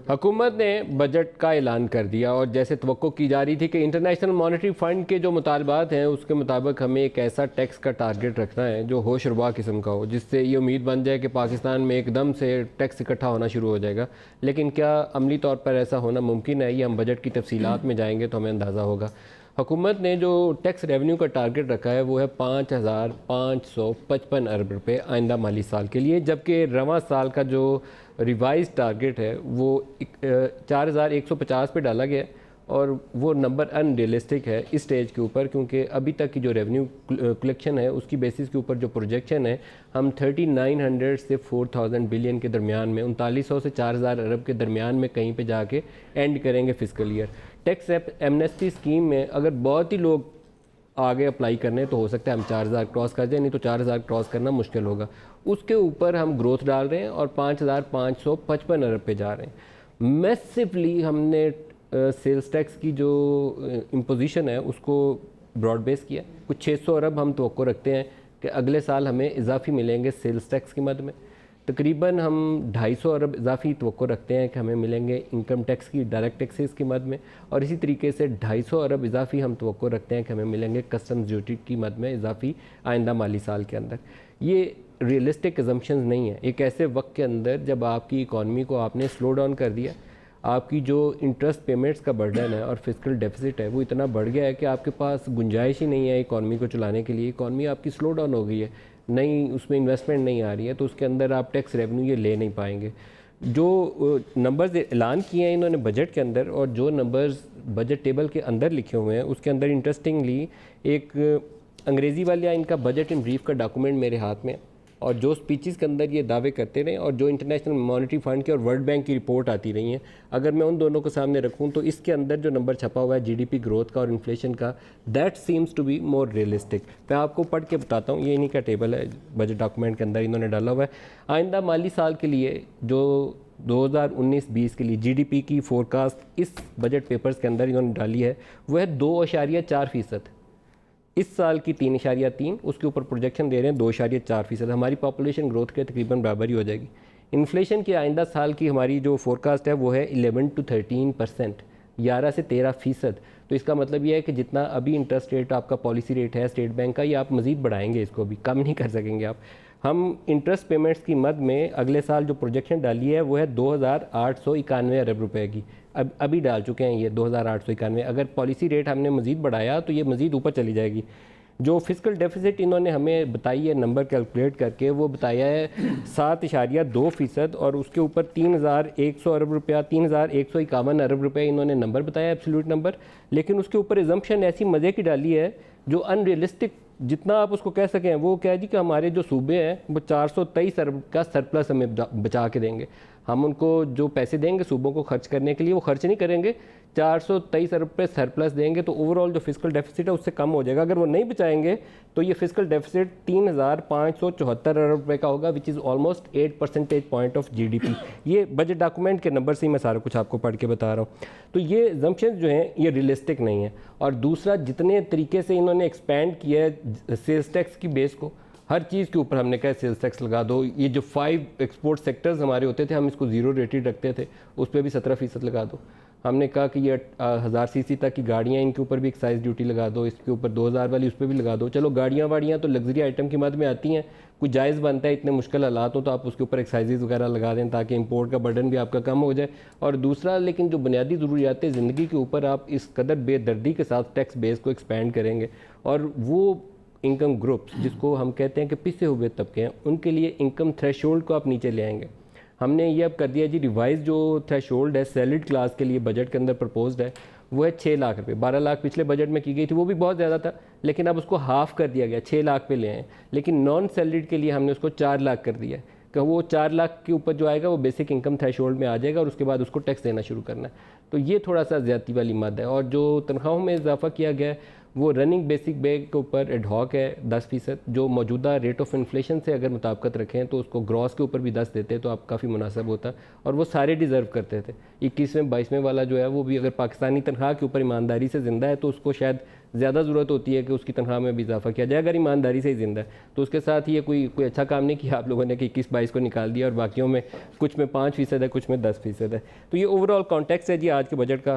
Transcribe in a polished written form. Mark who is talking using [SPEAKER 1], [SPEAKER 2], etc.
[SPEAKER 1] हुकूमत ने बजट का ऐलान कर दिया और जैसे तवक्को की जा रही थी कि इंटरनेशनल मॉनेटरी फ़ंड के जो मुतालबात हैं उसके मुताबिक हमें एक ऐसा टैक्स का टारगेट रखना है जो होशरुबा किस्म का हो, जिससे ये उम्मीद बन जाए कि पाकिस्तान में एकदम से टैक्स इकट्ठा होना शुरू हो जाएगा। लेकिन क्या अमली तौर पर ऐसा होना मुमकिन है? ये हम बजट की तफसीलात में जाएंगे तो हमें अंदाज़ा होगा। हुकूमत ने जो टैक्स रेवेन्यू का टारगेट रखा है वो है 5,555 अरब रुपये आइंदा माली साल के लिए, जबकि रवां साल का जो रिवाइज टारगेट है वो 4,150 पे डाला गया है और वो नंबर अनरियलिस्टिक है इस स्टेज के ऊपर, क्योंकि अभी तक की जो रेवेन्यू कलेक्शन है उसकी बेसिस के ऊपर जो प्रोजेक्शन है हम 3900 से 4000 बिलियन के दरमियान में, 3900 से 4000 अरब के दरमियान में कहीं पे जाके एंड करेंगे fiscal year. Tax amnesty scheme में अगर बहुत ही लोग आगे अप्लाई करने तो हो सकता है हम 4000 क्रॉस कर जाए, नहीं तो 4000 क्रॉस करना मुश्किल होगा। उसके ऊपर हम ग्रोथ डाल रहे हैं और 5,555 अरब पे जा रहे हैं। मैसिवली हमने सेल्स टैक्स की जो इम्पोजिशन है उसको ब्रॉड बेस किया। कुछ 600 अरब हम तवक्को रखते हैं कि अगले साल हमें इजाफी मिलेंगे सेल्स टैक्स की मद में। तकरीबन हम 250 अरब इजाफी तवक्को रखते हैं कि हमें मिलेंगे इनकम टैक्स की डायरेक्ट टैक्सेस की मद में, और इसी तरीके से 250 अरब इजाफी हम तवक्को रखते हैं कि हमें मिलेंगे कस्टम्स ड्यूटी की मद में इजाफी आइंदा माली साल के अंदर। ये रियलिस्टिक एजम्पशंस नहीं है। एक ऐसे वक्त के अंदर जब आपकी इकॉनमी को आपने स्लो डाउन कर दिया, आपकी जो इंटरेस्ट पेमेंट्स का बर्डन है और फिजिकल डेफिसिट है वो इतना बढ़ गया है कि आपके पास गुंजाइश ही नहीं है इकॉनमी को चलाने के लिए। इकॉनमी आपकी स्लो डाउन हो गई है, नई उसमें इन्वेस्टमेंट नहीं आ रही है, तो उसके अंदर आप टैक्स रेवेन्यू ये ले नहीं पाएंगे। जो नंबर्स ऐलान किए हैं इन्होंने बजट के अंदर और जो नंबर्स बजट टेबल के अंदर लिखे हुए हैं उसके अंदर इंटरेस्टिंगली एक अंग्रेज़ी वाला इनका बजट इन ब्रीफ का डॉक्यूमेंट मेरे हाथ में, और जो स्पीचेस के अंदर ये दावे करते रहे और जो इंटरनेशनल मॉनेटरी फ़ंड की और वर्ल्ड बैंक की रिपोर्ट आती रही हैं, अगर मैं उन दोनों को सामने रखूं तो इसके अंदर जो नंबर छपा हुआ है जीडीपी ग्रोथ का और इन्फ्लेशन का, that seems to be more realistic. मैं आपको पढ़ के बताता हूँ, ये इन्हीं का टेबल है बजट डॉक्यूमेंट के अंदर इन्होंने डाला हुआ है। आइंदा माली साल के लिए जो 2019-20 के लिए जीडीपी की फोरकास्ट इस बजट पेपर्स के अंदर इन्होंने डाली है वो है 2.4%। इस साल की 3.3, उसके ऊपर प्रोजेक्शन दे रहे हैं 2.4%। हमारी पॉपुलेशन ग्रोथ के तकरीबन बराबर ही हो जाएगी। इन्फ्लेशन की आइंदा साल की हमारी जो फोरकास्ट है वो है 11 to 13%, 11 से 13%। तो इसका मतलब ये है कि जितना अभी इंटरेस्ट रेट आपका पॉलिसी रेट है स्टेट बैंक का, ये आप मज़ीद बढ़ाएंगे, इसको भी कम नहीं कर सकेंगे आप। हम इंटरेस्ट पेमेंट्स की मद में अगले साल जो प्रोजेक्शन डाली है वो है 2,891 अरब रुपए की। अब अभी डाल चुके हैं ये 2,891। अगर पॉलिसी रेट हमने मज़ीद बढ़ाया तो ये मज़ीद ऊपर चली जाएगी। जो फिजिकल डेफिसिट इन्होंने हमें बताई है नंबर कैलकुलेट करके, वो बताया है 7.2% और उसके ऊपर 3,100 अरब रुपया, 3,151 अरब रुपये इन्होंने नंबर बताया एब्सोल्यूट नंबर। लेकिन उसके ऊपर एजम्पशन ऐसी मज़े की डाली है जो अनरियलिस्टिक जितना आप उसको कह सकें। वो कह दी कि हमारे जो सूबे हैं वो 423 अरब का सरप्लस हमें बचा के देंगे। हम उनको जो पैसे देंगे सूबों को खर्च करने के लिए वो खर्च नहीं करेंगे, 423 अरब पे सरप्लस देंगे, तो ओवरऑल जो फिजिकल डेफिसिट है उससे कम हो जाएगा। अगर वो नहीं बचाएंगे तो ये फिजिकल डेफिसिट 3,574 अरब रुपये का होगा, which is almost 8 percentage point of GDP. ये बजट डॉक्यूमेंट के नंबर से ही मैं सारा कुछ आपको पढ़ के बता रहा हूँ। तो ये जम्पशन जो हैं ये रियलिस्टिक नहीं है। और दूसरा, जितने तरीके से इन्होंने एक्सपेंड किया है सेल्स टैक्स की बेस को, हर चीज़ के ऊपर हमने कहा सेल्स टैक्स लगा दो। ये जो 5 एक्सपोर्ट सेक्टर्स हमारे होते थे हम इसको ज़ीरो रेटेड रखते थे, उस पर भी 17% लगा दो। हमने कहा कि ये 1000 सीसी तक की गाड़ियाँ, इनके ऊपर भी एक्साइज ड्यूटी लगा दो, इसके ऊपर 2000 वाली उस पर भी लगा दो। चलो गाड़ियाँ वाड़ियाँ तो लग्जरी आइटम की मद में आती हैं, कुछ जायज़ बनता है, इतने मुश्किल हालात हो तो आप उसके ऊपर एक्साइजेज वगैरह लगा दें ताकि इंपोर्ट का बर्डन भी आपका कम हो जाए। और दूसरा, लेकिन जो बुनियादी ज़रूरियात ज़िंदगी के ऊपर आप इस कदर बेदर्दी के साथ टैक्स बेस को एक्सपेंड करेंगे, और वो इनकम ग्रुप्स जिसको हम कहते हैं कि पिछे हुए तबके हैं, उनके लिए इनकम थ्रेशोल्ड को आप नीचे ले आएंगे। हमने ये अब कर दिया जी, रिवाइज जो थ्रेशोल्ड है सैलरीड क्लास के लिए बजट के अंदर प्रपोज्ड है वो है 6 लाख रुपए। 12 लाख पिछले बजट में की गई थी, वो भी बहुत ज़्यादा था, लेकिन अब उसको हाफ कर दिया गया, 6 लाख पे ले आए। लेकिन नॉन सैलरीड के लिए हमने उसको 4 लाख कर दिया कि वो 4 लाख के ऊपर जो आएगा वो बेसिक इनकम थ्रेशोल्ड में आ जाएगा और उसके बाद उसको टैक्स देना शुरू करना है। तो ये थोड़ा सा ज़्यादती वाली मद है। और जो तनख्वाहों में इजाफा किया गया है वो रनिंग बेसिक पे के ऊपर एडहॉक है 10%, जो मौजूदा रेट ऑफ इन्फ्लेशन से अगर मुताबिकत रखें तो उसको ग्रॉस के ऊपर भी 10 देते तो आप काफ़ी मुनासिब होता, और वो सारे डिज़र्व करते थे। 21वें 22वें वाला जो है वो भी अगर पाकिस्तानी तनख्वाह के ऊपर ईमानदारी से ज़िंदा है तो उसको शायद ज़्यादा ज़रूरत होती है कि उसकी तनख्वाह में भी इजाफा किया जाए, अगर ईमानदारी से ही ज़िंदा है। तो उसके साथ ये कोई अच्छा काम नहीं किया आप लोगों ने कि 21-22 को निकाल दिया और बाकियों में कुछ में 5% है, कुछ में 10% है। तो ये ओवरऑल कॉन्टेक्स्ट है जी आज के बजट का।